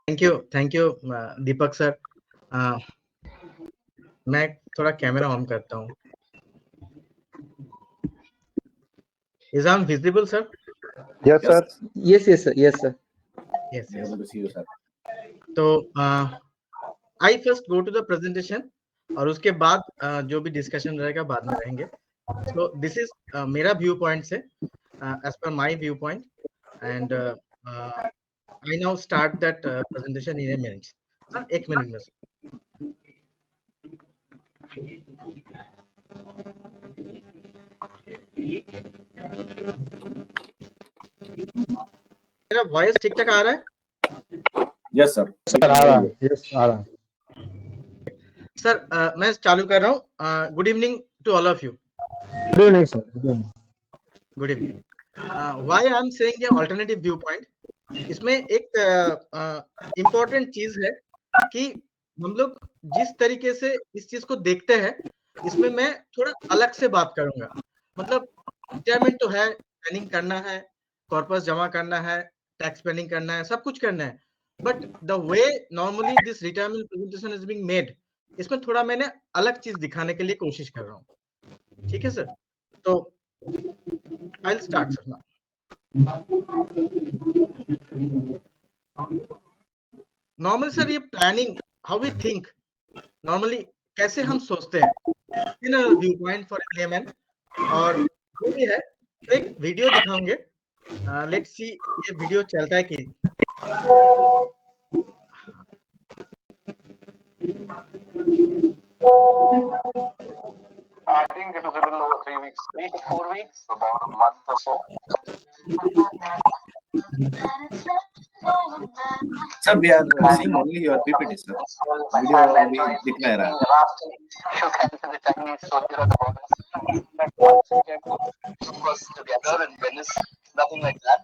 Thank you Deepak sir. मैं थोड़ा camera on करता हूँ। Is I visible, sir? Yes, sir. Yes, sir. Yes, sir. Yes. Able to see you, sir. तो I first go to the presentation और उसके बाद जो भी डिस्कशन रहेगा बाद में रहेंगे। So this is मेरा व्यू पॉइंट से as per my viewpoint and I now start that presentation in a minute. एक मिनट में मेरा वॉइस ठीक ठाक आ रहा है? Yes, sir. Sir, आ रहा है। Yes, आ रहा है। सर मैं चालू कर रहा हूँ। Good evening to all of you. Good evening, sir. Good evening. Good evening. Why I am saying a alternative viewpoint, इसमें एक इम्पोर्टेंट चीज है कि हम लोग जिस तरीके से इस चीज को देखते हैं, इसमें मैं थोड़ा अलग से बात करूंगा। मतलब रिटायरमेंट तो है, प्लानिंग करना है, कॉर्पस जमा करना है, टैक्स प्लानिंग करना है, सब कुछ करना है, but the way normally this retirement presentation is being made, इसमें थोड़ा मैंने अलग चीज दिखाने के लिए कोशिश कर रहा हूँ। ठीक है सर, तो I will start sir now. Normal sir ये planning, how we think, normally कैसे हम सोचते हैं in viewpoint for layman, और जो भी है तो एक वीडियो दिखाऊंगे। लेट्स सी ये वीडियो चलता है कि I think it was a little over 3 weeks, 3 to 4 weeks, about a month or so. Sir, we are seeing only your PPT, sir. Video अभी दिख नहीं रहा। Shook hands with the Chinese soldier at the border. But once we came to us together in Venice, nothing like that.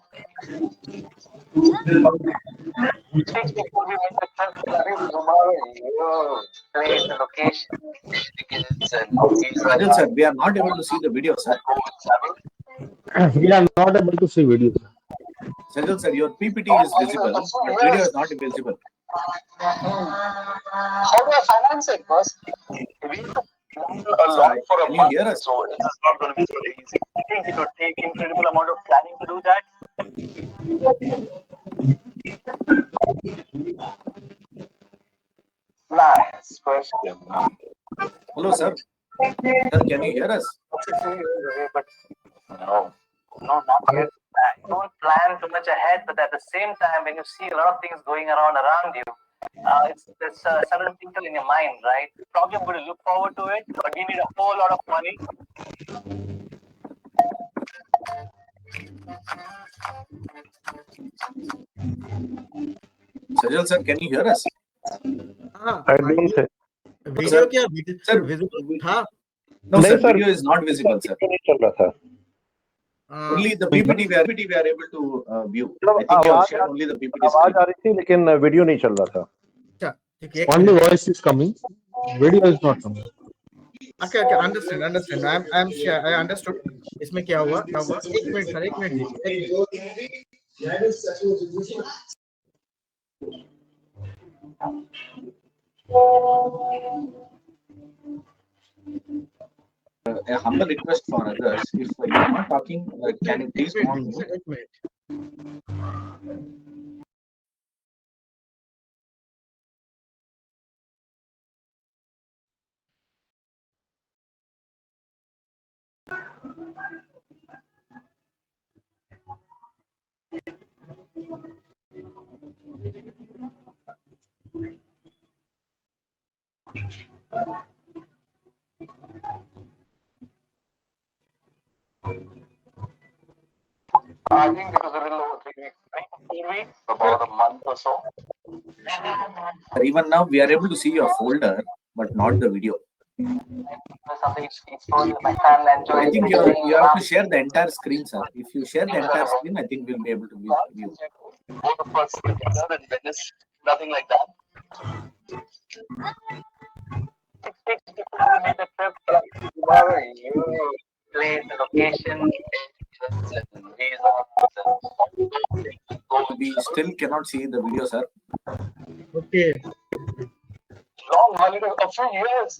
6 weeks before we went to trip, place, the location, tickets, and Sajal sir, we are not able to see the video, sir. We are not able to see video. Sajal sir, your PPT is visible, but video is not visible. How do I finance it? First, we have to plan a lot for a Can you month, hear us? so it's not going to be so easy. I think it would take incredible amount of planning to do that. Nice question. Hello, sir. Sir, can you hear us? But no, not yet. Don't plan too much ahead, but at the same time, when you see a lot of things going around you, it's a sudden twinkle in your mind, right? Probably I'm going to look forward to it, but we need a whole lot of money. Sajal sir, can you hear us? I don't say. Video क्या Sir, visible था? No, sir, sir. video is not visible, sir. नहीं चल रहा था। Only the PPT we are able to view. I think you have shared only the PPT आवाज screen. आ रही थी लेकिन वीडियो नहीं चल रहा था। अच्छा ठीक है, Only voice is coming. Video is not coming. okay, understand. I'm sure I understood. इसमें क्या हुआ? एक मिनट सर, एक मिनट दीजिए। A humble request for others. If you are not talking, can you please go on mute? एक minute. I think it was a little over 3 weeks, 3 to 4 weeks, about a month or so. Even now, we are able to see your folder, but not the video. Something it's story my family enjoy. I think you have to share the entire screen, sir. If you share the entire screen, I think we'll be able to view. Both of us together in Venice, nothing like that. 6 weeks before we made the trip, place, the location, We still cannot see the video, sir. Okay, Long holiday of 2 years.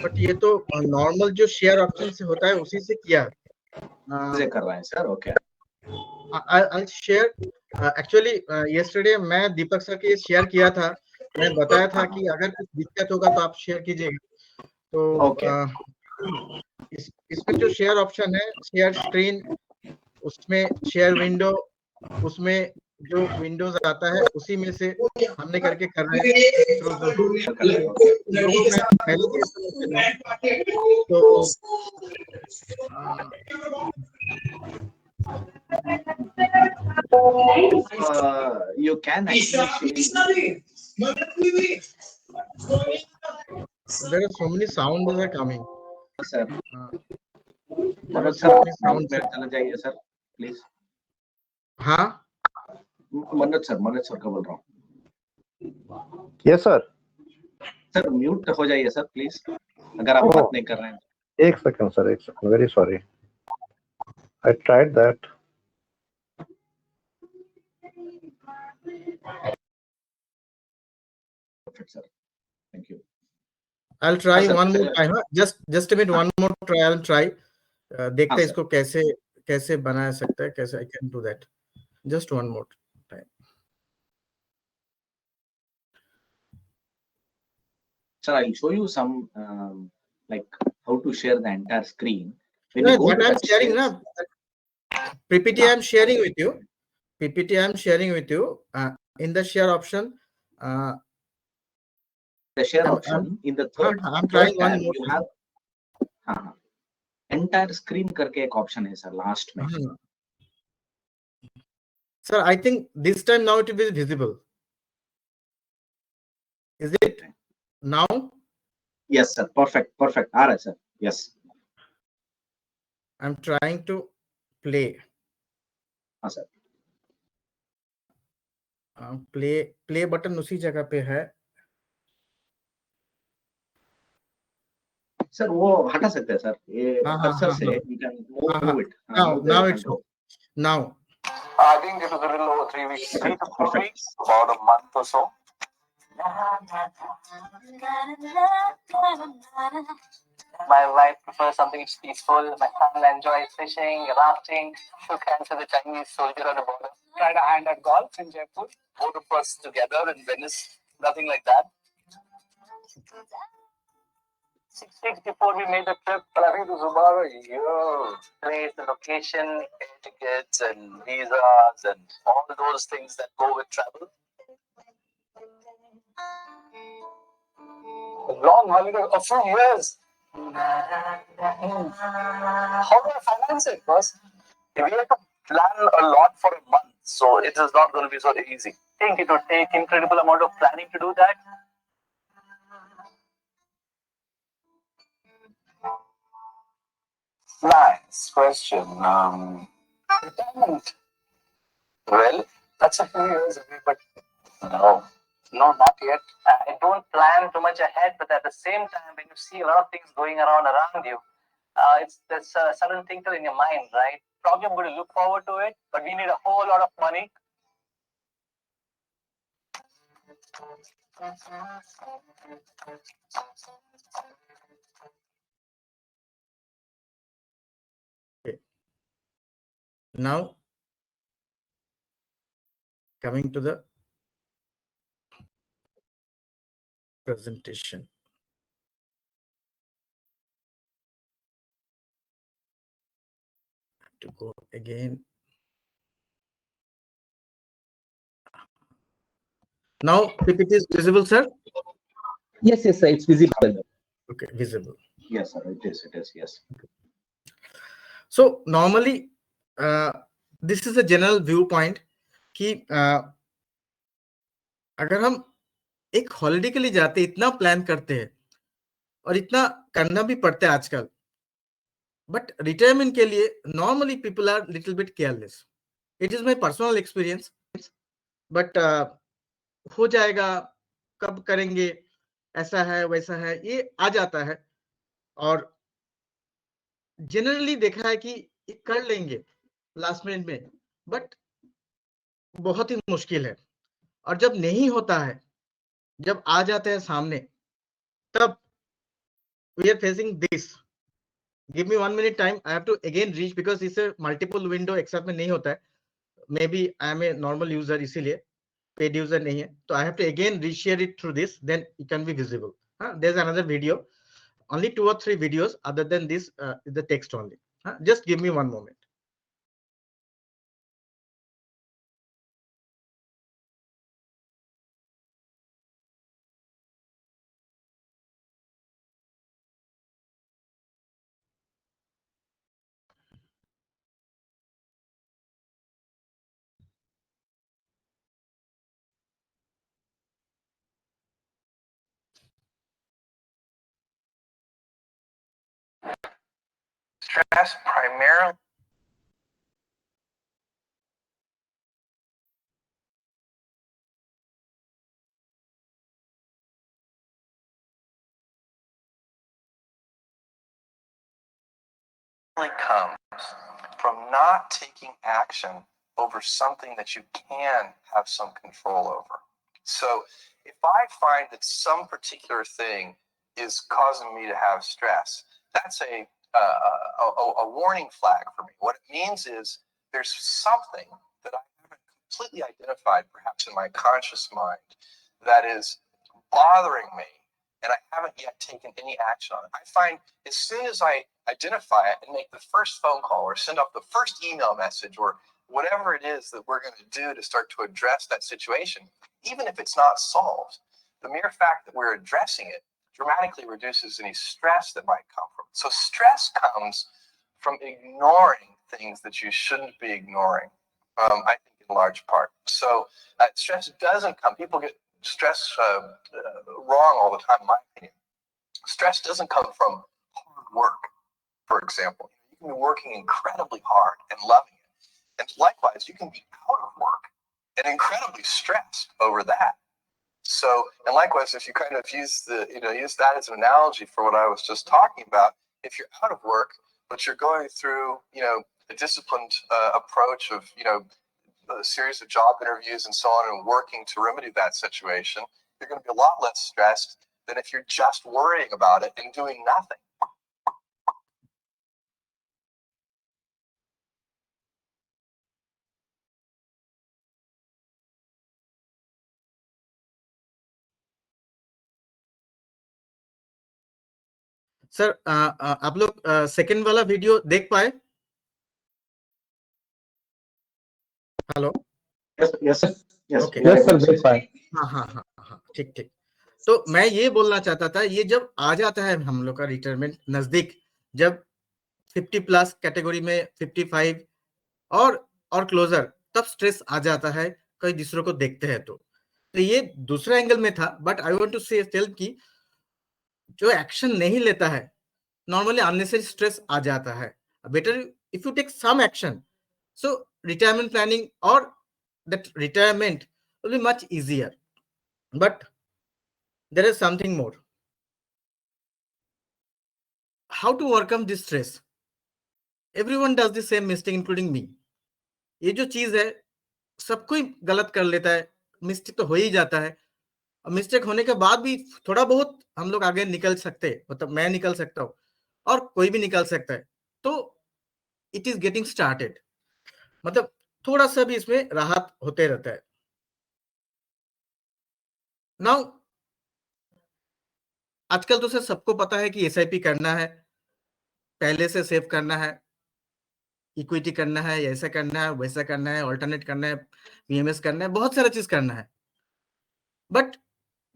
but ये तो normal जो share option से होता है उसी से किया. से कर रहे हैं sir. Okay. I'll share. Actually, yesterday मैं दीपक सर के शेयर किया था. मैं बताया था कि अगर कुछ दिक्कत होगा तो आप शेयर कीजिएगा. तो Okay. इसमें जो शेयर ऑप्शन है, शेयर स्क्रीन, उसमें शेयर विंडो, उसमें जो विंडोज आता है उसी में से हमने करके कर रहे हैं. तो मैं पहले से समझ चुका हूं. तो You can actually share. there are so many sounds are coming. Sir. There are sir so many sounds. में चले जाइए सर प्लीज. हाँ, मनोज सर का बोल रहा हूँ. Yes sir. सर म्यूट हो जाइए सर प्लीज, अगर आप बात नहीं कर रहे हैं. एक सेकंड सर, एक second. Very sorry. I tried that. Sir thank you. I'll try हाँ, one sir, more time. Just a minute, one more try. I'll try. देखते हैं सर. इसको कैसे बनाया सकता है, कैसे I can do that. Just one more time. Sir, I'll show you some like how to share the entire screen. When you No, go what to I'm that sharing share, now, PPT I'm sharing with you. PPT I'm sharing with you. In the share option, the share I'm- option in the third I'm trying one tab, more you time. have entire screen करके एक option है sir last में. Sir, I think this time now it will be visible. Is it now? Yes sir, perfect. आ रहा है sir. Yes. I'm trying to play. हाँ sir. Play button उसी जगह पे है. सर वो हटा सकते हैं सर, ये कर्सर से you can move it. Now it's now. I think it was a little over 3 weeks, 3 to 4 weeks, about a month or so. My wife prefers something peaceful. My son enjoys fishing, rafting, shook hands with the Chinese soldier on the border. Tried a hand at golf in Jaipur. Both of us together in Venice. Nothing like that. 6 weeks before we made the trip, but I think it was about a year. Place, the location, air tickets, and visas, and all those things that go with travel. A long holiday of 2 years. How do I finance it, boss? We have to plan a lot for a month, so it is not going to be so easy. I think it would take incredible amount of planning to do that. Nice question. Retirement. Well, that's a few years away, but no, not yet. I don't plan too much ahead, but at the same time, when you see a lot of things going around you, it's this sudden twinkle in your mind, right? Probably I'm going to look forward to it, but we need a whole lot of money. Now, coming to the presentation. To go again. Now PPT is visible, sir? Yes, sir, it's visible. Okay, visible. Yes sir, it is. Yes. So normally, this is a general viewpoint कि अगर हम एक holiday के लिए जाते हैं, इतना plan करते हैं और इतना करना भी पड़ता है आजकल, बट रिटायरमेंट के लिए normally people are little bit careless. It is my personal experience, but हो जाएगा, कब करेंगे, ऐसा है वैसा है, ये आ जाता है. और जनरली देखा है कि कर लेंगे लास्ट मिनट में, बट बहुत ही मुश्किल है। और जब नहीं होता है, जब आ जाते हैं सामने, तब we are facing this. Give me 1 minute time, I have to again reach, because इससे मल्टीपल विंडो एक साथ में नहीं होता है। Maybe I am a normal user, इसीलिए पेड यूजर नहीं है, तो I have to again reshare it through this, then it can be visible. There is another video, only 2 or 3 videos other than this, the text only. Just give me 1 moment. Stress primarily comes from not taking action over something that you can have some control over. So if I find that some particular thing is causing me to have stress, that's a warning flag for me. What it means is there's something that I haven't completely identified, perhaps in my conscious mind, that is bothering me, and I haven't yet taken any action on it. I find as soon as I identify it and make the first phone call or send off the first email message or whatever it is that we're going to do to start to address that situation, even if it's not solved, the mere fact that we're addressing it dramatically reduces any stress that might come from it. So stress comes from ignoring things that you shouldn't be ignoring, I think in large part. So stress doesn't come, people get stress wrong all the time, in my opinion. Stress doesn't come from hard work, for example. You can be working incredibly hard and loving it. And likewise, you can be out of work and incredibly stressed over that. So, and likewise, if you kind of use that as an analogy for what I was just talking about, if you're out of work, but you're going through, a disciplined approach of, a series of job interviews and so on, and working to remedy that situation, you're going to be a lot less stressed than if you're just worrying about it and doing nothing. Sir आप लोग second वाला video देख पाए? Hello? Yes. Okay. we are Yes, sir, able to that's see. fine. हाँ, ठीक। तो मैं ये बोलना चाहता था, ये जब आ जाता है हम लोग का रिटायरमेंट नजदीक, जब 50 प्लस कैटेगरी में 55 और क्लोजर, तब स्ट्रेस आ जाता है कई दूसरों को देखते हैं तो ये दूसरा एंगल में था। बट आई वांट टू से टेल कि जो एक्शन नहीं लेता है, नॉर्मली अननेसेसरी स्ट्रेस आ जाता है। Better if you take some action, so retirement planning और that retirement will be much easier. But there is something more. How to overcome this stress? Everyone does the same mistake, including me. ये जो चीज है, सब कोई गलत कर लेता है, मिस्टेक तो हो ही जाता है। और मिस्टेक होने के बाद भी थोड़ा बहुत हम लोग आगे निकल सकते हैं, मतलब मैं निकल सकता हूँ और कोई भी निकल सकता है। तो इट इज गेटिंग स्टार्टेड, मतलब थोड़ा सा भी इसमें राहत होते रहता है। नाउ आजकल तो सर सबको पता है कि एसआईपी करना है, पहले से सेव करना है, इक्विटी करना है, ऐसा करना है, वैसा करना है, ऑल्टरनेट करना है, पीएमएस करना है, बहुत सारा चीज करना है। बट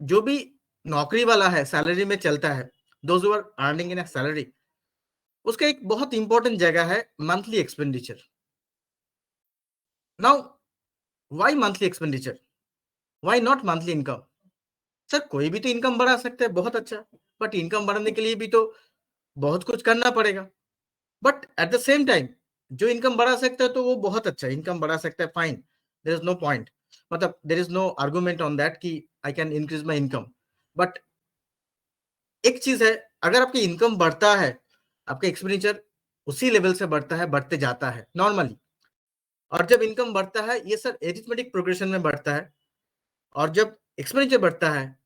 जो भी नौकरी वाला है, सैलरी में चलता है, those who are earning in a salary, उसका एक बहुत इंपॉर्टेंट जगह है monthly expenditure. Now why monthly expenditure, why not monthly income? Sir कोई भी तो इनकम बढ़ा सकता है, बहुत अच्छा, बट इनकम बढ़ाने के लिए भी तो बहुत कुछ करना पड़ेगा। But at the same time जो इनकम बढ़ा सकता है तो वो बहुत अच्छा इनकम बढ़ा सकता है, fine, there is no point, मतलब there is no argument on that कि I can increase my income. But एक चीज है, अगर आपकी इनकम बढ़ता है, आपका एक्सपेंडिचर उसी लेवल से बढ़ता है, बढ़ते जाता है नॉर्मली, और जब इनकम बढ़ता है ये सर एरिथमेटिक प्रोग्रेशन में बढ़ता है, और जब एक्सपेंडिचर बढ़ता है,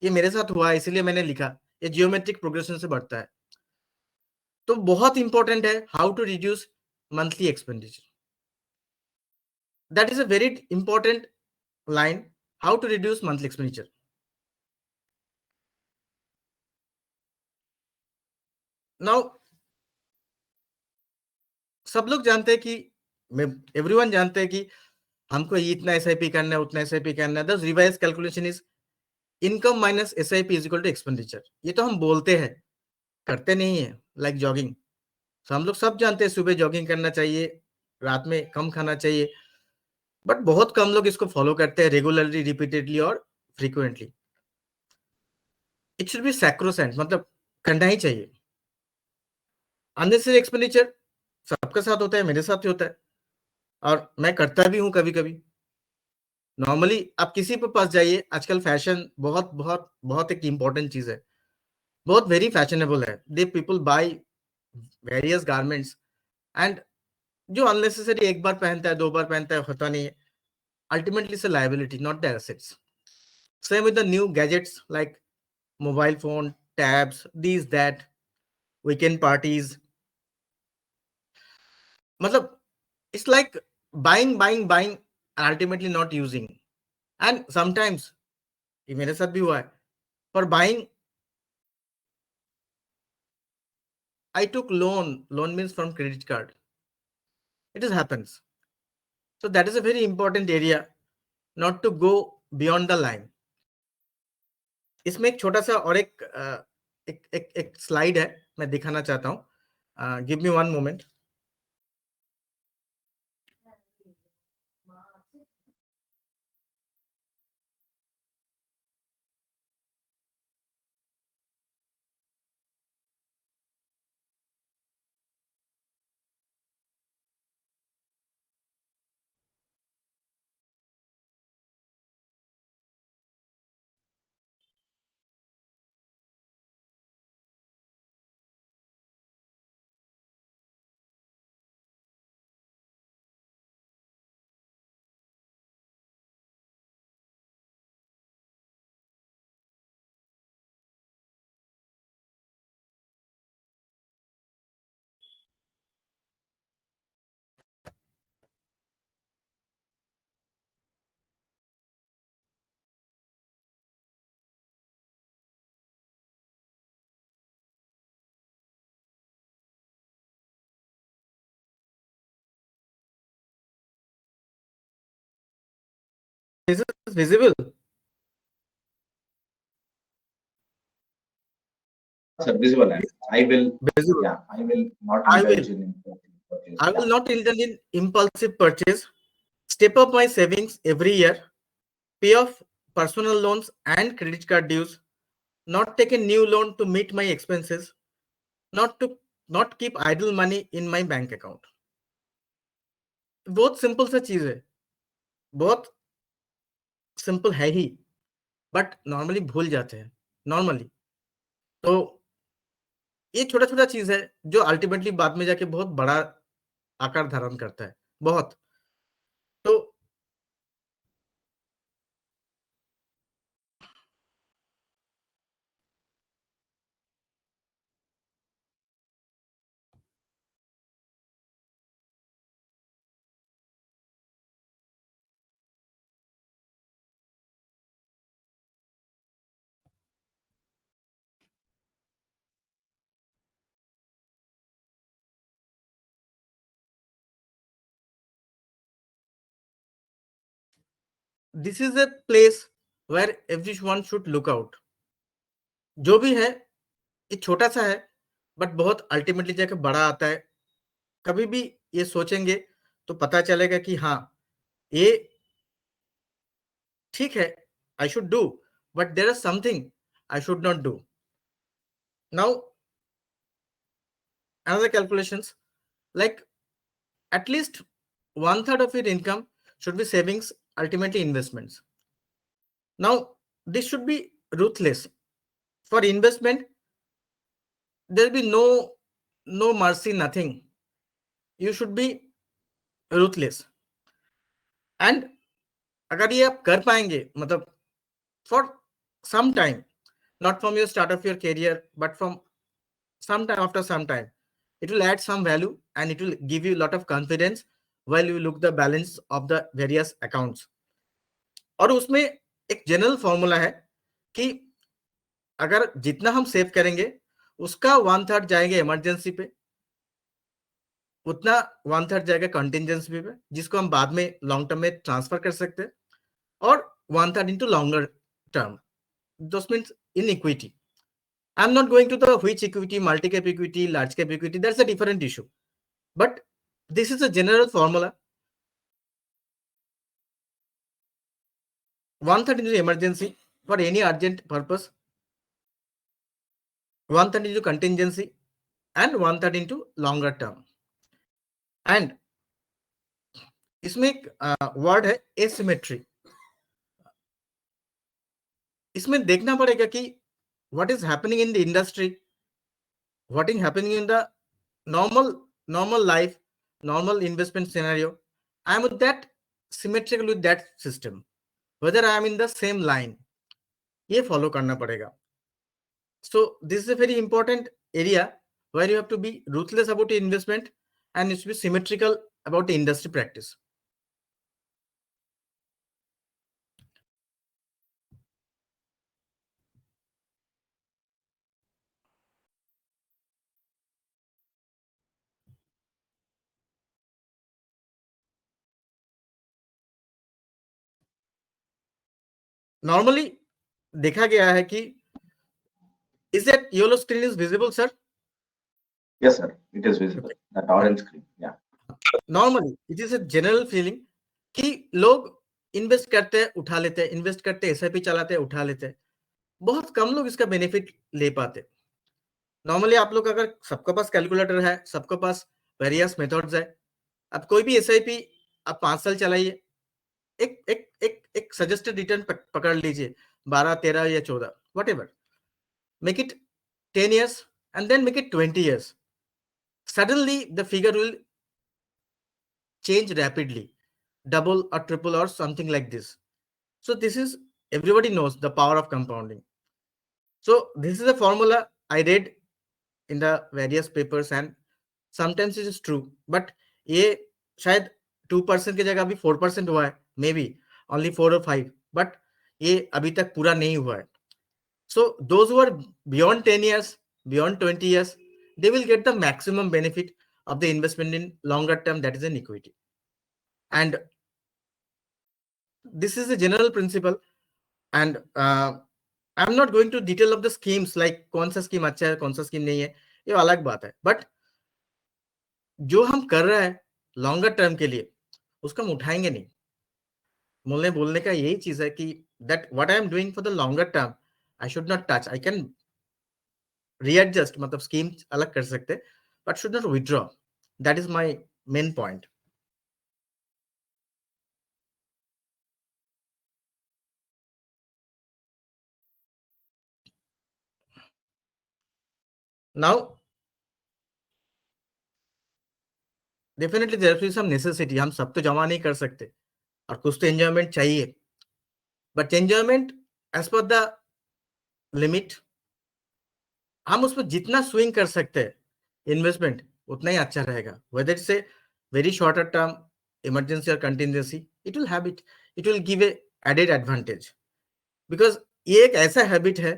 ये मेरे साथ हुआ है इसलिए मैंने लिखा, ये जियोमेट्रिक प्रोग्रेशन से बढ़ता है। तो बहुत इंपॉर्टेंट है how to reduce monthly expenditure. That is a very important line, how to reduce monthly expenditure. Now सब लोग जानते हैं कि एवरीवन जानते हैं कि हमको इतना एसआईपी करना है, उतना एसआईपी करना है। The revise calculation is income minus SIP is equal to expenditure. ये तो हम बोलते हैं, करते नहीं है। लाइक जॉगिंग, तो हम लोग सब जानते हैं सुबह जॉगिंग करना चाहिए, रात में कम खाना चाहिए, बट बहुत कम लोग इसको फॉलो करते हैं रेगुलरली, रिपीटेडली और frequently. It should be sacrosanct, मतलब करना ही चाहिए। अननेसेसरी एक्सपेंडिचर सबके साथ होता है, मेरे साथ भी होता है, और मैं करता भी हूँ कभी कभी। नॉर्मली आप किसी पे पास जाइए, आजकल फैशन बहुत बहुत बहुत एक इंपॉर्टेंट चीज है, बहुत वेरी फैशनेबल है। They people by various garments, and जो अननेसेसरी एक बार पहनता है, 2 बार पहनता है, होता नहीं है। Ultimately it's a liability, not the assets. Same with the new gadgets like mobile phone, tabs, these that, weekend parties, मतलब it's like buying and ultimately not using. And sometimes ये मेरे साथ भी हुआ है, for buying I took loan means from credit card. It just happens. So that is a very important area, not to go beyond the line. इसमें एक छोटा सा और एक स्लाइड है, मैं दिखाना चाहता हूँ। Give me 1 moment. Is this visible? Sir, visible. I will. Visible. Yeah, I will not I will. indulge in purchase. I will not indulge in impulsive purchase. Step up my savings every year. Pay off personal loans and credit card dues. Not take a new loan to meet my expenses. Not keep idle money in my bank account. बहुत simple सा चीज है, बहुत simple है ही, but normally भूल जाते हैं normally. तो ये छोटा छोटा चीज है जो अल्टीमेटली बाद में जाके बहुत बड़ा आकार धारण करता है, बहुत। तो this is a place where everyone should look out. जो भी है ये छोटा सा है, बट बहुत अल्टीमेटली जाके बड़ा आता है। कभी भी ये सोचेंगे तो पता चलेगा कि हाँ ये ठीक है, I should do, but there is something I should not do. Now another calculations, like at least 1/3 of your income should be savings, ultimately investments. Now this should be ruthless. For investment there will be no mercy, nothing. You should be ruthless. And अगर ये आप कर पाएंगे, मतलब for some time, not from your start of your career, but from some time, after some time, it will add some value and it will give you a lot of confidence while you look the balance of the various accounts. और उसमें एक general formula है कि अगर जितना हम save करेंगे उसका 1/3 जाएगा इमरजेंसी पे, उतना 1/3 जाएगा कंटिजेंसी पे, जिसको हम बाद में लॉन्ग टर्म में ट्रांसफर कर सकते हैं, और 1/3 into longer term. Those means in equity. I'm not going to the which equity, multi-cap equity, large cap equity. That's a different issue. But this is a general formula. 1/3 into emergency for any urgent purpose, 1/3 into contingency, and 1/3 into longer term. And इसमें एक word है asymmetry. इसमें देखना पड़ेगा कि what is happening in the industry, what is happening in the normal life, normal investment scenario. I am with that symmetrical with that system, whether I am in the same line. ये follow करना पड़ेगा. So this is a very important area where you have to be ruthless about your investment and you should be symmetrical about the industry practice. Normally देखा गया है कि is that yellow screen is visible, sir? Yes, sir. It is visible. That orange screen. Yeah. Normally it is a general feeling कि लोग invest करते हैं उठा लेते हैं, इन्वेस्ट करते हैं एसआईपी चलाते हैं उठा लेते हैं, बहुत कम लोग इसका बेनिफिट ले पाते. नॉर्मली आप लोग अगर सबके पास कैलकुलेटर है, सबके पास वेरियस मेथड्स है, अब कोई भी एसआईपी आप 5 साल चलाइए, एक एक एक एक सजेस्टेड रिटर्न पकड़ लीजिए 12, 13 या 14, whatever. Make it 10 years and then make it 20 years. Suddenly the figure will change rapidly, double or triple or something like this. So this is, everybody knows the power of compounding. So this is a formula I read in the various papers and sometimes it is true, but ये शायद 2% की जगह अभी 4% हुआ है, maybe only 4 or 5, but ये अभी तक पूरा नहीं हुआ है. So those who are beyond 10 years, beyond 20 years, they will get the maximum benefit of the investment in longer term, that is in equity. And this is a general principle. And I'm not going to detail of the schemes like कौन सा scheme अच्छा है, कौन सा scheme नहीं है, ये अलग बात है. बट जो हम कर रहे हैं लॉन्गर टर्म के लिए, उसको हम उठाएंगे नहीं. बोलने का यही चीज है कि that what I am doing for the longer term, I should not touch. I can readjust, मतलब स्कीम अलग कर सकते, but should not withdraw. That is my main point. Now definitely there will be some necessity. हम सब तो जमा नहीं कर सकते और कुछ तो एंजॉयमेंट चाहिए, but enjoyment as per the limit. हम उसमें जितना स्विंग कर सकते हैं इन्वेस्टमेंट उतना ही अच्छा रहेगा, whether it's a very shorter term emergency और contingency, it will give a added advantage. Because ये एक ऐसा हैबिट है,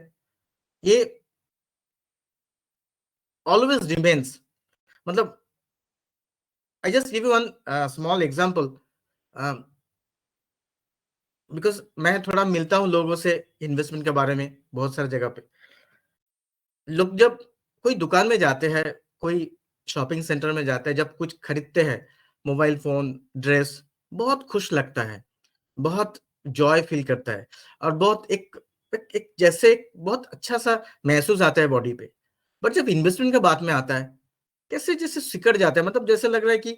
ये ऑलवेज रिमेन्स. मतलब I just give you one small example, because मैं थोड़ा मिलता हूँ लोगों से इन्वेस्टमेंट के बारे में बहुत सारी जगह पे. लोग जब कोई दुकान में जाते हैं, कोई शॉपिंग सेंटर में जाते हैं, जब कुछ खरीदते हैं, मोबाइल फोन, ड्रेस, बहुत खुश लगता है, बहुत जॉय फील करता है और बहुत एक जैसे बहुत अच्छा सा महसूस आता है बॉडी पे. बट जब इन्वेस्टमेंट के बात में आता है, कैसे जैसे सिकड़ जाता है, मतलब जैसे लग रहा है कि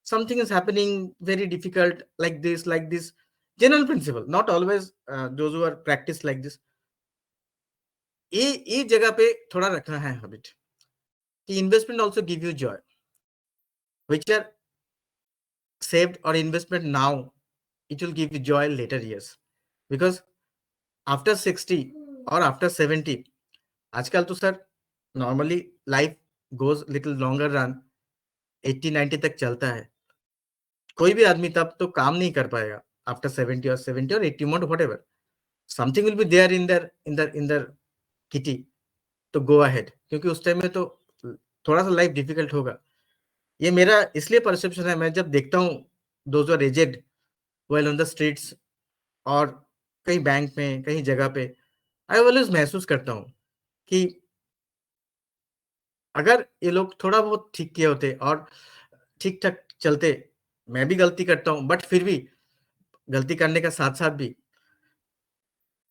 something is happening very difficult, like this. General principle, not always those who are practiced like this. ये जगह पे थोड़ा रखना है हैबिट कि investment also give you joy, which are saved or investment now it will give you joy later years. Because after 60 or after 70, आजकल तो sir normally life goes little longer run, 80-90 तक चलता है. कोई भी आदमी तब तो काम नहीं कर पाएगा आफ्टर 70 और 80 month whatever. Something will be there in their kitty to go ahead, क्योंकि उस टाइम में तो थोड़ा सा लाइफ डिफिकल्ट होगा. ये मेरा इसलिए परसेप्शन है. मैं जब देखता हूँ those are aged well on the streets और कहीं बैंक में कहीं जगह पे, आई ऑलवेज महसूस करता हूँ कि अगर ये लोग थोड़ा बहुत ठीक किए होते और ठीक ठाक चलते. मैं भी गलती करता हूँ, बट फिर भी गलती करने का साथ साथ भी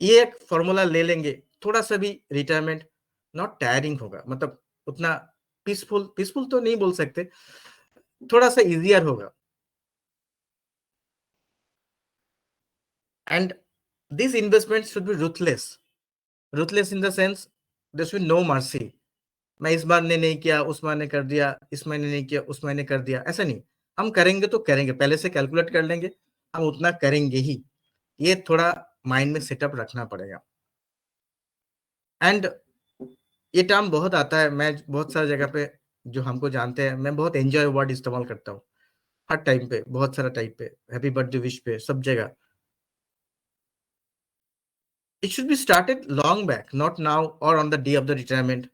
ये एक फॉर्मूला ले लेंगे, थोड़ा सा भी रिटायरमेंट नॉट टायरिंग होगा. मतलब उतना पीसफुल तो नहीं बोल सकते, थोड़ा सा इजियर होगा. And this investment should be ruthless in the sense there should be no mercy. मैं इस बार ने नहीं किया, उस बार ने कर दिया, इस महीने नहीं किया, उस महीने कर दिया, ऐसा नहीं. हम करेंगे तो करेंगे, पहले से कैलकुलेट कर लेंगे, हम उतना करेंगे ही. ये थोड़ा माइंड में सेटअप रखना पड़ेगा. एंड ये टर्म बहुत आता है, मैं बहुत सारी जगह पे जो हमको जानते हैं, मैं बहुत एंजॉय वर्ड इस्तेमाल करता हूँ हर टाइम पे, बहुत सारा टाइप पे, हैप्पी बर्थडे विश पे, सब जगह. It should be started long back, not now or on the day of the retirement.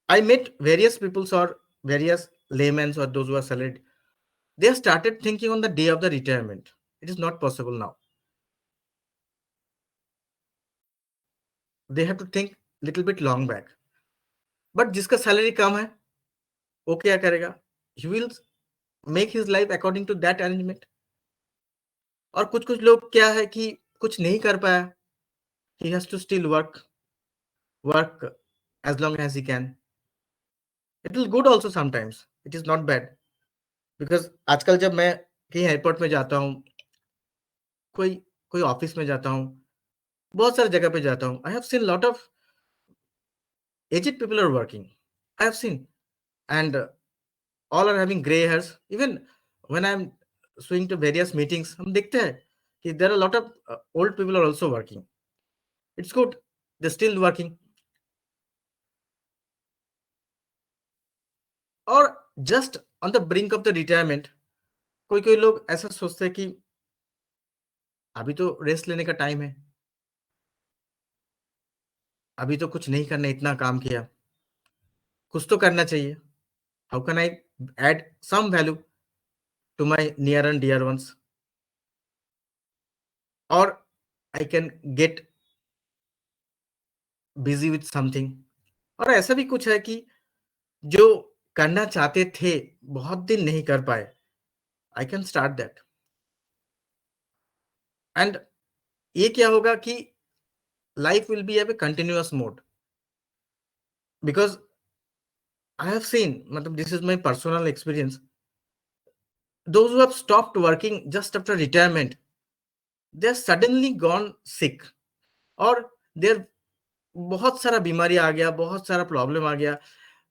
I met various people or various laymen or those who are salaried. They have started thinking on the day of the retirement. It is not possible now. They have to think little bit long back. But जिसका salary कम है, वो क्या करेगा? He will make his life according to that arrangement. और कुछ लोग क्या है कि कुछ नहीं कर पाया, he has to still work as long as he can. It will good also sometimes. It is not bad. Because आजकल जब मैं कहीं एयरपोर्ट में जाता हूँ, कोई ऑफिस में जाता हूँ, बहुत सारी जगह पे जाता हूँ, I have seen lot of aged people are working. I have seen and all are having grey hairs. Even when I am swing to various meetings, हम देखते हैं कि there are lot of old people are also working. It's good, they still working. और just on the brink of the retirement, कोई लोग ऐसा सोचते हैं कि अभी तो रेस्ट लेने का टाइम है, अभी तो कुछ नहीं करना, इतना काम किया, कुछ तो करना चाहिए. How can I add some value to my near and dear ones, और I can get busy with something. और ऐसा भी कुछ है कि जो करना चाहते थे, बहुत दिन नहीं कर पाए, I can start that. And ये क्या होगा कि life will be a continuous mode. Because I have seen, मतलब this is my personal experience, those who have stopped working just after retirement, they are suddenly gone sick, और देर बहुत सारा बीमारी आ गया, बहुत सारा प्रॉब्लम आ गया,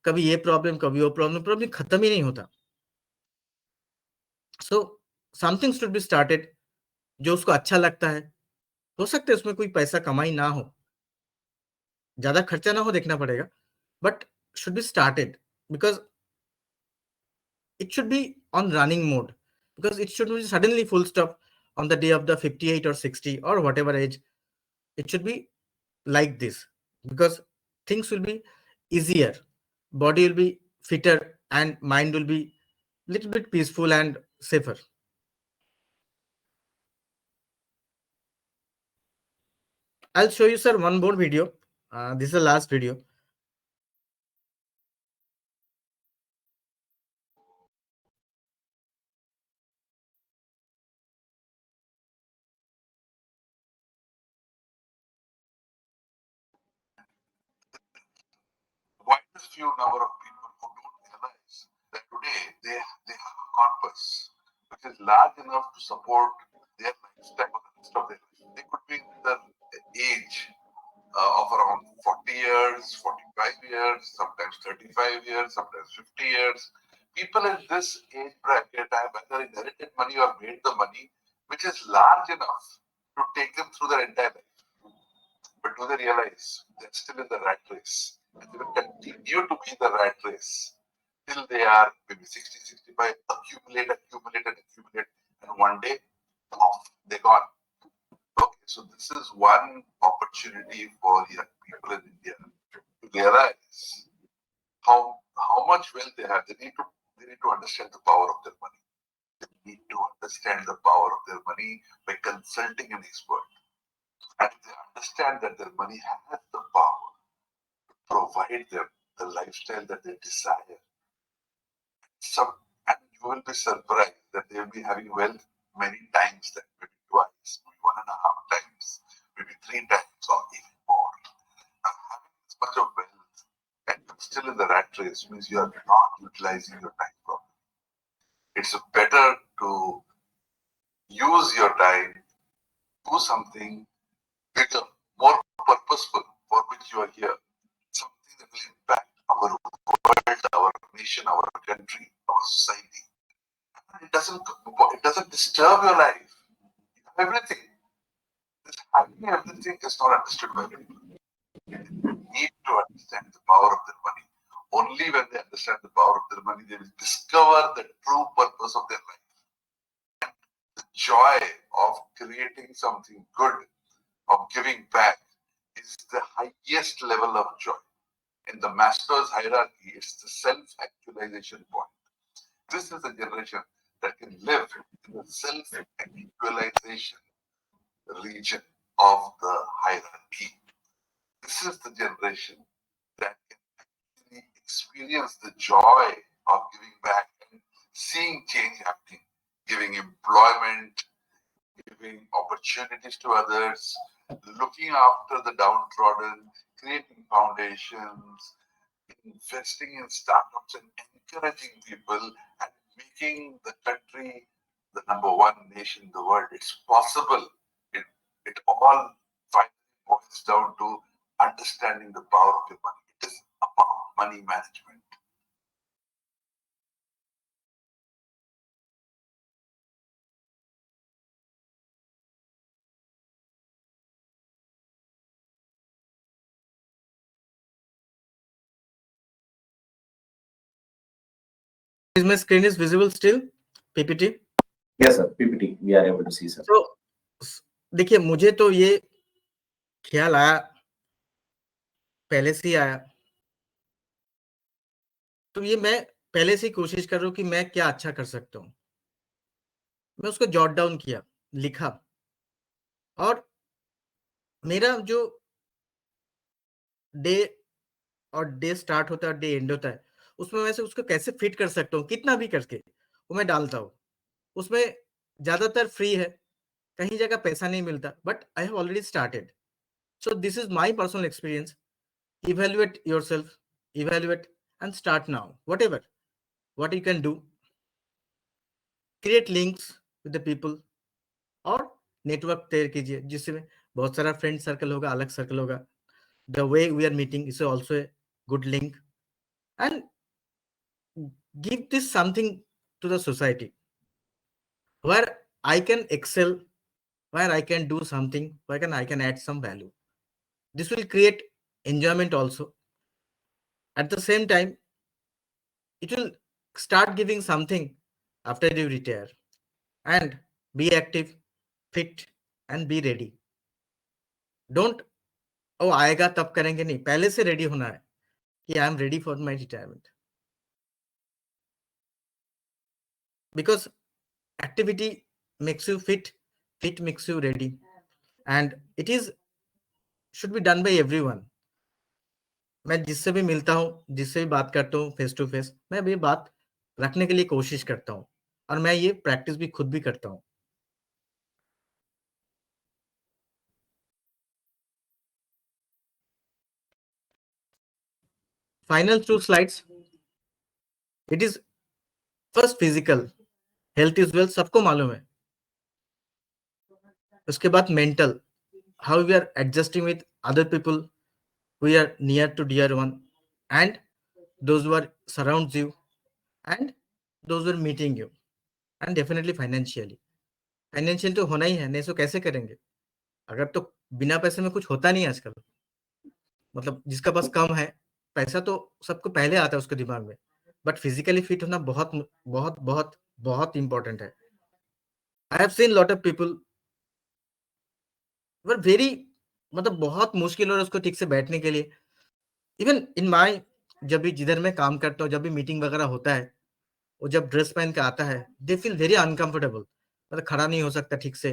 कभी ये प्रॉब्लम, कभी वो प्रॉब्लम खत्म ही नहीं होता. So something should be started जो उसको अच्छा लगता है. हो सकता है उसमें कोई पैसा कमाई ना हो, ज्यादा खर्चा ना हो, देखना पड़ेगा, but should be started because it should be on running mode, because it should be suddenly full stop on the day of the 58 or 60 or whatever age. It should be like this, because things will be easier, body will be fitter, and mind will be little bit peaceful and safer. I'll show you, sir, one more video. This is the last video. Quite a few number of people who don't realize that today they have a corpus which is large enough to support their lifestyle for the rest of their life. They could be in the age of around 40 years, 45 years, sometimes 35 years, sometimes 50 years, people in this age bracket have either inherited money or made the money, which is large enough to take them through their entire life. But do they realize they're still in the rat race? And they will continue to be in the rat race till they are maybe 60, 65, accumulate, and one day, off, they're gone. Okay, so this is one opportunity for young people in India to realize how much wealth they have. They need to understand the power of their money. They need to understand the power of their money by consulting an expert. And if they understand that their money has the power to provide them the lifestyle that they desire, and you will be surprised that they will be having wealth many times, that maybe twice, maybe 1.5 times, maybe 3 times, or even more. Now, having this much of wealth and you're still in the rat race means you are not utilizing your time properly. It's better to use your time, do something bigger, more purposeful for which you are here, something that will impact our world, our nation, our country, our society. It doesn't disturb your life. You have everything. This having everything is not understood by many people. They need to understand the power of their money. Only when they understand the power of their money, they will discover the true purpose of their life. And the joy of creating something good, of giving back, is the highest level of joy. In the Maslow's hierarchy, it's the self-actualization point. This is a generation that can live in the self-actualization region of the hierarchy. This is the generation that can actually experience the joy of giving back and seeing change happening, giving employment, giving opportunities to others, looking after the downtrodden, creating foundations, investing in startups and encouraging people and making the country the #1 nation in the world. It's possible. It all finally boils down to understanding the power of your money. It is about money management. Is my screen is visible still? PPT? Yes, sir. PPT. We are able to see, sir. तो देखिए, मुझे तो ये ख्याल आया, पहले से ही आया, तो ये मैं पहले से ही कोशिश कर रहा हूँ कि मैं क्या अच्छा कर सकता हूँ। मैं उसको जॉट डाउन किया, लिखा, और मेरा जो डे और डे स्टार्ट होता है, डे एंड होता है, उसमें वैसे उसको कैसे फिट कर सकता हूँ, कितना भी करके वो मैं डालता हूँ। उसमें ज्यादातर फ्री है, कहीं जगह पैसा नहीं मिलता, but I have already started. So this is my personal experience. Evaluate yourself, evaluate and start now. Whatever, what you can do, create links with the people और नेटवर्क तैयार कीजिए जिससे बहुत सारा फ्रेंड सर्कल होगा, अलग सर्कल होगा. The way we are meeting is also a good link, and give this something to the society where I can excel, where I can do something, where I can add some value. This will create enjoyment also. At the same time, it will start giving something after you retire. And be active, fit and be ready. Don't आएगा तब करेंगे, नहीं, पहले से ready होना है कि I am ready for my retirement. Because activity makes you fit, fit makes you ready, and it is should be done by everyone. मैं जिससे भी मिलता हूँ, जिससे भी बात करता हूँ फेस टू फेस, मैं भी बात रखने के लिए कोशिश करता हूँ, और मैं ये प्रैक्टिस भी खुद भी करता हूँ. Final 2 slides. It is first physical, health is wealth, सबको मालूम है. उसके बाद mental, how we are adjusting with other people who are near to dear one and those who are surrounds you, and those who are meeting you, and definitely financially. Financial तो होना ही है, नहीं तो कैसे करेंगे? अगर तो बिना पैसे में कुछ होता नहीं आजकल। मतलब जिसका पास कम है, पैसा तो सबको पहले आता है उसके दिमाग में, बट फिजिकली फिट होना बहुत बहुत बहुत बहुत इंपॉर्टेंट है। आई have seen lot of people were very, मतलब बहुत मुश्किल हो रहा है उसको ठीक से बैठने के लिए। इवन इन माई, जब भी जिधर मैं काम करता हूँ, जब भी मीटिंग वगैरह होता है, वो जब ड्रेस पहन के आता है, दे फील वेरी अनकंफर्टेबल, मतलब खड़ा नहीं हो सकता ठीक से।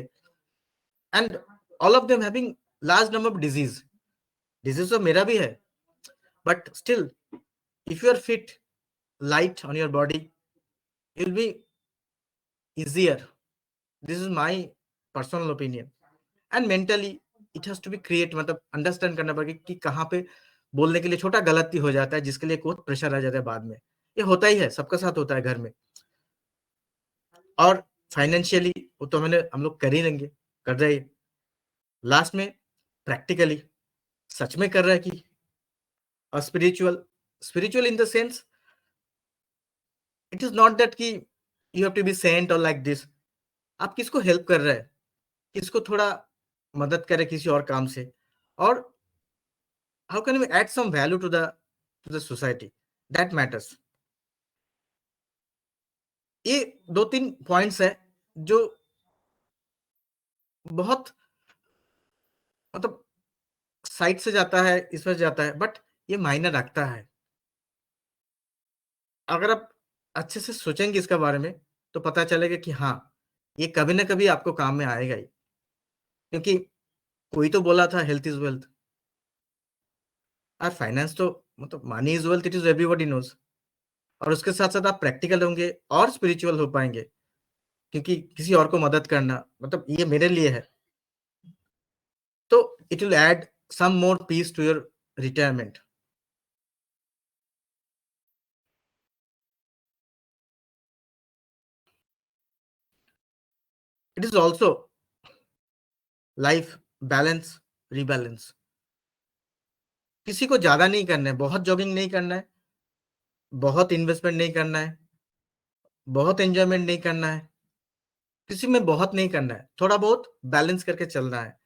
And all of them having large number of disease तो मेरा भी है, but still if you are fit, light on your body, it will be easier. This is my personal opinion. And mentally it has to be create, मतलब understand करना पड़ेगा कि कहाँ पे बोलने के लिए छोटा गलती हो जाता है, जिसके लिए बहुत प्रेशर आ जाता है बाद में। ये होता ही है, सबके साथ होता है घर में। और फाइनेंशियली वो तो हम लोग कर ही लेंगे, कर रहे हैं। लास्ट में प्रैक्टिकली सच में कर रहा है कि spiritual in the sense, it is not that कि you have to be saint और लाइक दिस। आप किसको हेल्प कर रहे हैं, किसको थोड़ा मदद करे किसी और काम से, और how can we add some value to the society, that matters. ये 2-3 पॉइंट्स है जो बहुत, मतलब साइड से जाता है, इस पर जाता है, बट ये मायने रखता है। अगर आप अच्छे से सोचेंगे इसके बारे में, तो पता चलेगा कि हाँ, ये कभी ना कभी आपको काम में आएगा ही। क्योंकि कोई तो बोला था हेल्थ इज वेल्थ, और फाइनेंस तो, मतलब money is wealth, it is everybody knows. और उसके साथ साथ आप प्रैक्टिकल होंगे और स्पिरिचुअल हो पाएंगे, क्योंकि किसी और को मदद करना, मतलब ये मेरे लिए है, तो it will add some more peace to your retirement. It is also life balance, rebalance. किसी को ज्यादा नहीं करना है, बहुत जॉगिंग नहीं करना है, बहुत इन्वेस्टमेंट नहीं करना है, बहुत एंजॉयमेंट नहीं करना है, किसी में बहुत नहीं करना है, थोड़ा बहुत बैलेंस करके चलना है।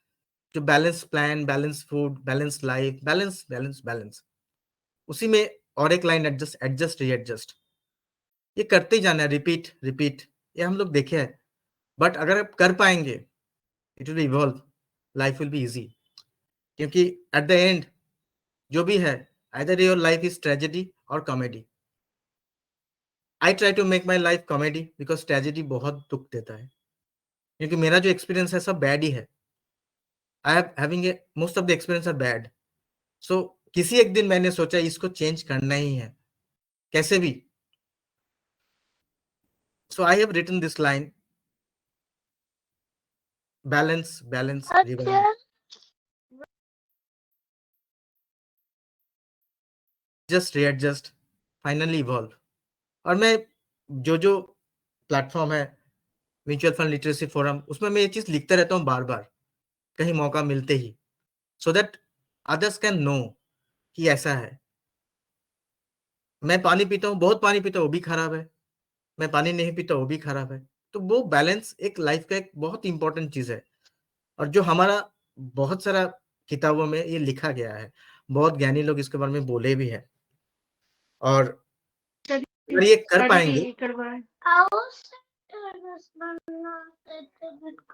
जो balance plan, balance food, balance life, balance balance balance, उसी में और एक लाइन एडजस्ट एडजस्ट रीएडजस्ट, ये करते ही जाना है, रिपीट रिपीट। ये हम लोग देखे हैं, बट अगर आप कर पाएंगे, it will evolve, life will be easy. क्योंकि एट द एंड जो भी है, either your life is tragedy और comedy. I try to make my life comedy, because tragedy बहुत दुख देता है, क्योंकि मेरा जो एक्सपीरियंस है सब बैड ही है। I am having a, most of the experience are bad. So किसी एक दिन मैंने सोचा इसको चेंज करना ही है, कैसे भी। So I have written this line, balance balance just readjust, finally evolve. और मैं जो प्लेटफॉर्म है, म्यूचुअल फंड लिटरेसी फोरम, उसमें मैं ये चीज लिखता रहता हूँ बार बार, कहीं मौका मिलते ही, so that others can know कि ऐसा है। मैं पानी पीता हूँ, बहुत पानी पीता हूँ, वो भी खराब है। मैं पानी नहीं पीता, वो भी खराब है। तो वो बैलेंस एक लाइफ का एक बहुत इंपॉर्टेंट चीज है, और जो हमारा बहुत सारा किताबों में ये लिखा गया है, बहुत ज्ञानी लोग इसके बारे में बोले भी है। और अगर ये कर पाएंगे,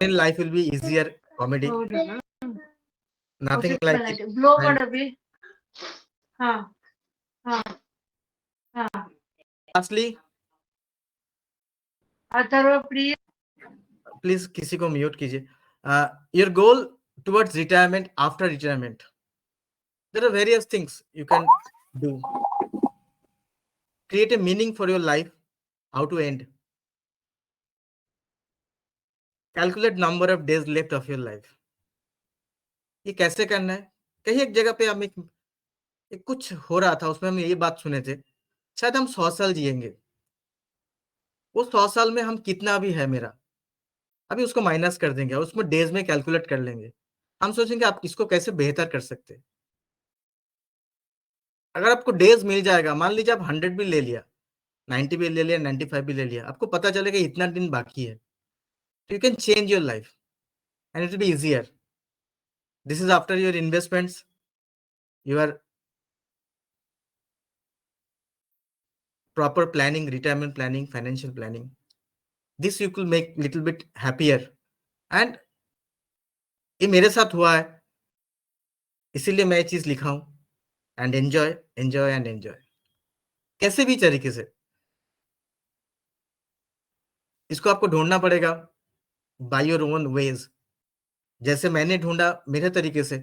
life will be easier, comedy, nothing like lastly. Please किसी को म्यूट कीजिए। Your goal towards retirement, after retirement, there are various things you can do. Create a meaning for your life, how to end, calculate number of days left of your life. ये कैसे करना है? कहीं एक जगह पे हम एक कुछ हो रहा था, उसमें हम ये बात सुने थे, शायद हम 100 साल जिएंगे। वो 100 साल में हम कितना भी है मेरा, अभी उसको माइनस कर देंगे, उसमें डेज में कैलकुलेट कर लेंगे। हम सोचेंगे आप इसको कैसे बेहतर कर सकते हैं। अगर आपको डेज मिल जाएगा, मान लीजिए आप 100 भी ले लिया, 90 भी ले लिया, 95 भी ले लिया, आपको पता चलेगा इतना दिन बाकी है, you can change your life and it will be easier. This is after your investments, your proper planning, retirement planning, financial planning. This you could make little bit happier. And ये मेरे साथ हुआ है, इसीलिए मैं ये चीज लिखा हूं. And enjoy enjoy and enjoy, कैसे भी तरीके से इसको आपको ढूंढना पड़ेगा बाय योर ओन वेज. जैसे मैंने ढूंढा मेरे तरीके से,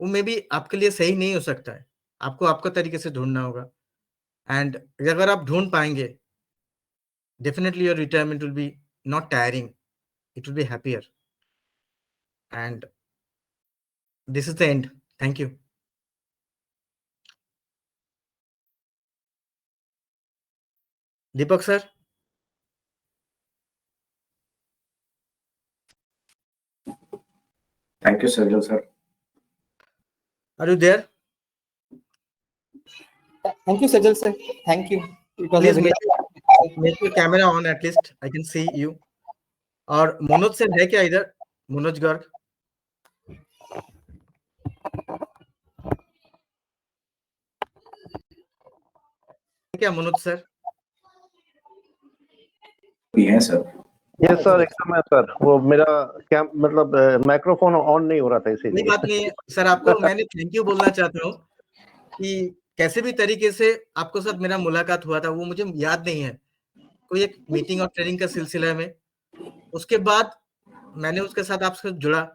वो मे भी आपके लिए सही नहीं हो सकता है, आपको आपका तरीके से ढूंढना होगा. एंड अगर आप ढूंढ पाएंगे, definitely your retirement will be not tiring, it will be happier. And this is the end. Thank you. Deepak sir, Thank you, Sajal sir. are you there? Thank you, Sajal sir. Thank you. It was Please a make your camera on, at least I can see you. और Manoj sir है क्या इधर? मनोज गर्ग क्या? Manoj sir हैं sir? Yes sir, एकदम है sir. वो मेरा क्या मतलब माइक्रोफोन ऑन नहीं हो रहा था कोई इसीलिए. बात नहीं है सर, आपको मैंने थैंक यू बोलना चाहता हूँ कि कैसे भी तरीके से आपको साथ मेरा मुलाकात हुआ था, वो मुझे याद नहीं है. कोई एक मीटिंग और ट्रेनिंग का सिलसिला में, उसके बाद मैंने उसके साथ आपसे जुड़ा,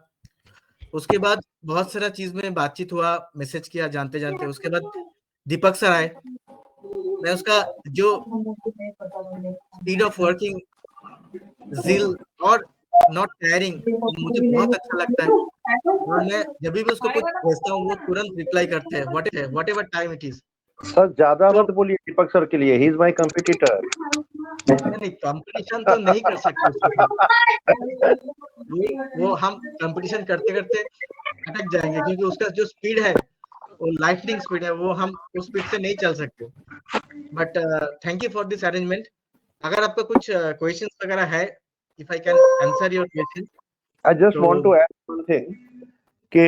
उसके बाद बहुत सारा चीज में बातचीत हुआ, मैसेज किया जानते जानते. उसके बाद दीपक सर आए, मैं उसका जो स्पीड ऑफ वर्किंग, जिल और नॉट टायरिंग, मुझे बहुत अच्छा लगता है. और मैं जब भी उसको कुछ भेजता हूँ वो तुरंत रिप्लाई करते हैं, what ever time it is. Sir ज्यादा मत बोलिए दीपक सर के लिए, ही इज माय कंपटीटर. नहीं, कंपटीशन तो नहीं कर सकते वो हम कंपटीशन करते करते अटक जाएंगे, क्योंकि उसका जो स्पीड है वो लाइटनिंग स्पीड है, वो हम उस स्पीड से नहीं चल सकते. But thank you for this arrangement. अगर आपका कुछ क्वेश्चंस वगैरह है, if I can answer your question. I just want to add one thing कि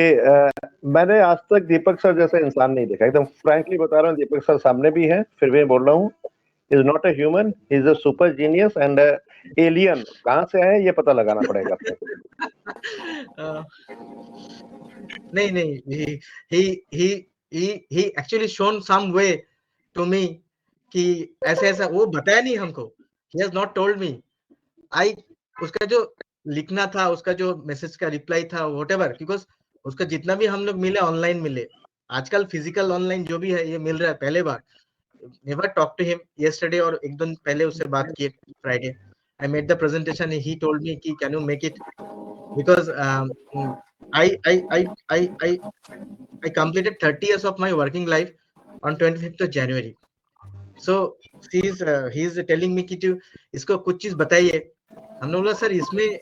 मैंने आज तक दीपक सर जैसा इंसान नहीं देखा. एकदम फ्रैंकली बता रहा हूँ, दीपक सर सामने भी हैं, फिर भी बोल रहा हूँ, is not a human, is a super genius and alien. कहाँ से आए ये पता लगाना पड़ेगा. नहीं, he actually shown some way to me कि ऐसे ऐसा, वो बताया नहीं हमको. He has not told me. उसका जो लिखना था, उसका जो मैसेज का रिप्लाई था, व्हाटएवर, बिकॉज उसका जितना भी हम लोग मिले ऑनलाइन मिले. आजकल फिजिकल ऑनलाइन जो भी है ये मिल रहा है. पहले बार never talk to him yesterday, और एक दिन पहले उससे बात किए Friday. I made the presentation, he told me कि can you make it, because I completed 30 years of my working life on 25th of January. So he is telling me कि इसको कुछ चीज बताइए. हमने बोला सर इसमें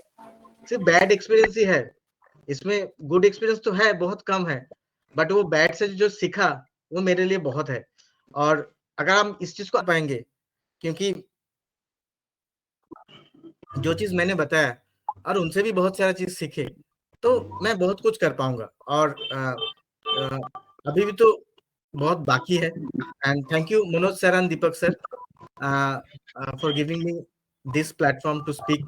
सिर्फ बैड एक्सपीरियंस ही है, इसमें गुड एक्सपीरियंस तो है, बहुत कम है, बट वो बैड से जो सीखा वो मेरे लिए बहुत है. और अगर हम इस चीज को पाएंगे, क्योंकि जो चीज मैंने बताया और उनसे भी बहुत सारा चीज सीखे, तो मैं बहुत कुछ कर पाऊंगा. और अभी भी तो बहुत बाकी है. And thank you Manoj sir and Deepak sir for giving me this platform to speak.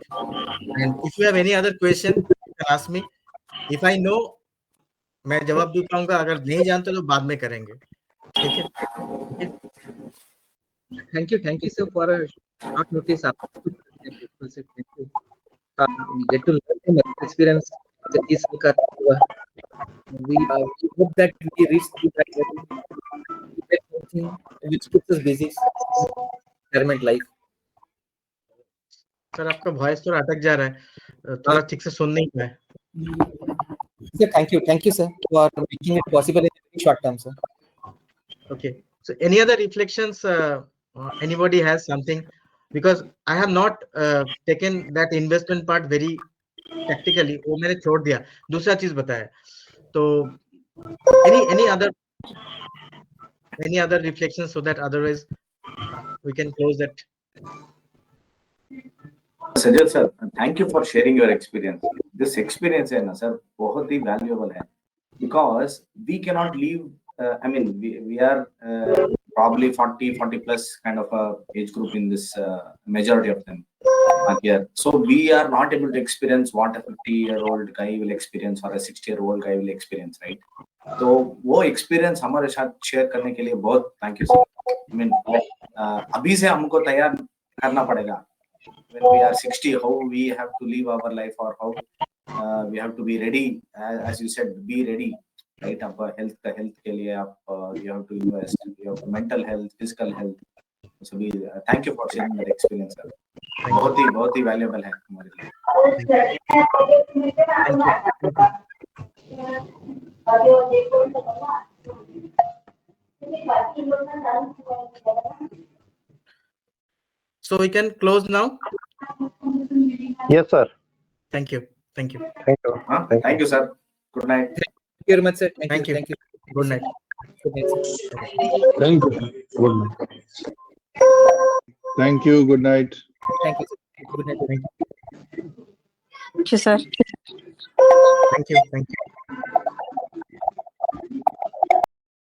And if you have any other question you can ask me. If I know, मैं जवाब दे पाऊंगा, अगर नहीं जानते तो बाद में करेंगे. ठीक है. Thank you sir for a short notice. Get to learn the experience. We hope that we reach to that level, which keeps us busy. Retirement life. Sir आपका वॉइस थोड़ा अटक जा रहा है, थोड़ा ठीक से सुन नहीं पाए. Sir, thank you sir for making it possible in a short term, sir. Okay. So any other reflections? Anybody has something? Because I have not taken that investment part very tactically. वो मैंने छोड़ दिया, दूसरा चीज बताया. तो any other reflections, so that otherwise we can close that. Sajal sir, thank you for sharing your experience. This experience है ना sir बहुत ही valuable है because we cannot leave. I mean we are probably 40 plus kind of a age group in this majority of them are here. So we are not able to experience what a 50-year-old guy will experience or a 60-year-old guy will experience, right? तो वो experience हमारे साथ share करने के लिए बहुत thank you sir. I mean अभी से हमको तैयार करना पड़ेगा. When we are 60, how we have to live our life, or how we have to be ready, as you said, be ready, right? आप health के लिए आप you have to invest, you have mental health, physical health. So we thank you for sharing that experience, sir. बहुत ही valuable है हमारे लिए. So we can close now. Yes, sir. Thank you. Thank you. Thank you. Thank you, sir. Good night. Thank you very much, sir. Thank you. Thank you. Good night. Good night, sir. Thank you. Good night. Thank you. Good night. Thank you, sir. Good night. Thank you. Thank you, sir. Thank you. Thank you.